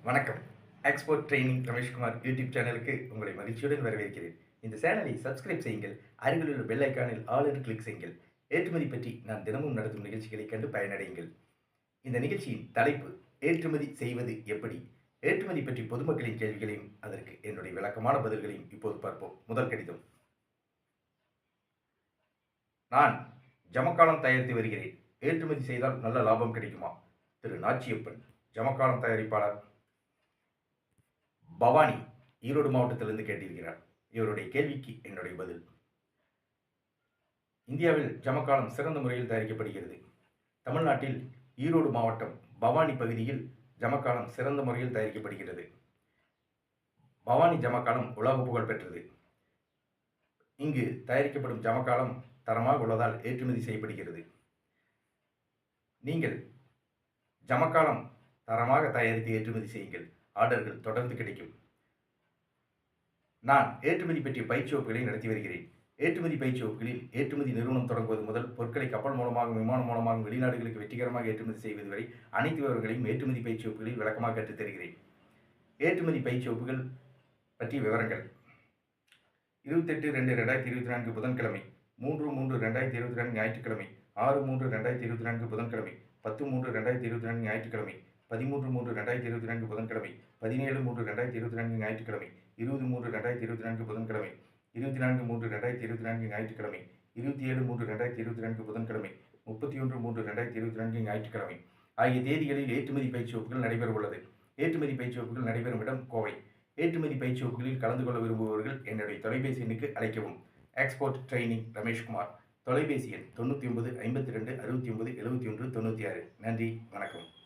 வணக்கம். Export training Rameshkumar YouTube சேனலுக்கு உங்களை மகிழ்ச்சியுடன் வரவேற்கிறேன். இந்த சேனலை சப்ஸ்கிரைப் செய்யுங்கள். அருகிலுள்ள பெல் ஐகானில் ஆல் என்று கிளிக் செய்யுங்கள். ஏற்றுமதி பற்றி நான் தினமும் நடத்தும் நிகழ்ச்சிகளைக் கண்டு பயனடையுங்கள். இந்த நிகழ்ச்சியின் தலைப்பு ஏற்றுமதி செய்வது எப்படி? ஏற்றுமதி பற்றி பொதுமக்களின் கேள்விகளையும் அதற்கு என்னுடைய விளக்கமான பதில்களையும் இப்போது பார்ப்போம். முதல் கடிதம். நான் ஜமக்காலம் தயாரித்து வருகிறேன். ஏற்றுமதி செய்தால் நல்ல லாபம் கிடைக்குமா? திரு நாச்சியப்பன், ஜமக்காலம் தயாரிப்பாளர், பவானி, ஈரோடு மாவட்டத்திலிருந்து கேட்டிருக்கிறார். இவருடைய கேள்விக்கு என்னுடைய பதில். இந்தியாவில் ஜமக்காலம் சிறந்த முறையில் தயாரிக்கப்படுகிறது. தமிழ்நாட்டில் ஈரோடு மாவட்டம் பவானி பகுதியில் ஜமக்காலம் சிறந்த முறையில் தயாரிக்கப்படுகிறது. பவானி ஜமக்காலம் உலக புகழ் பெற்றது. இங்கு தயாரிக்கப்படும் ஜமக்காலம் தரமாக உள்ளதால் ஏற்றுமதி செய்யப்படுகிறது. நீங்கள் ஜமக்காலம் தரமாக தயாரித்து ஏற்றுமதி செய்யுங்கள். ஆர்டர்கள் தொடர்ந்து கிடைக்கும். நான் ஏற்றுமதி பற்றிய பயிற்சி வகுப்புகளை நடத்தி வருகிறேன். ஏற்றுமதி பயிற்சி வகுப்புகளில் ஏற்றுமதி நிறுவனம் தொடங்குவது முதல் பொருட்களை கப்பல் மூலமாகவும் விமானம் மூலமாகவும் வெளிநாடுகளுக்கு வெற்றிகரமாக ஏற்றுமதி செய்வது வரை அனைத்து விவரங்களையும் ஏற்றுமதி பயிற்சி வகுப்புகளில் விளக்கமாக கற்றுத் தருகிறேன். ஏற்றுமதி பயிற்சி வகுப்புகள் பற்றிய விவரங்கள்: 28/2/2024 புதன்கிழமை, 3/3/2024 ஞாயிற்றுக்கிழமை, 6/3/2024 புதன்கிழமை, 10/3/2024 ஞாயிற்றுக்கிழமை, 13/3/2024 புதன்கிழமை, 17/3/2024 ஞாயிற்றுக்கிழமை, 20/3/2024 புதன்கிழமை, 24/3/2024 ஞாயிற்றுக்கிழமை, 27/3/2024 புதன்கிழமை, 31/3/2024 ஞாயிற்றுக்கிழமை ஆகிய தேதிகளில் ஏற்றுமதி பயிற்சி வகுப்புகள் நடைபெற உள்ளது. ஏற்றுமதி பயிற்சி வகுப்புகள் நடைபெறும் இடம் கோவை. ஏற்றுமதி பயிற்சி வகுப்புகளில் கலந்து கொள்ள விரும்புபவர்கள் என்னுடைய தொலைபேசி எண்ணுக்கு அழைக்கவும். Export training Rameshkumar. தொலைபேசி எண் 99 52 69 71 96. நன்றி, வணக்கம்.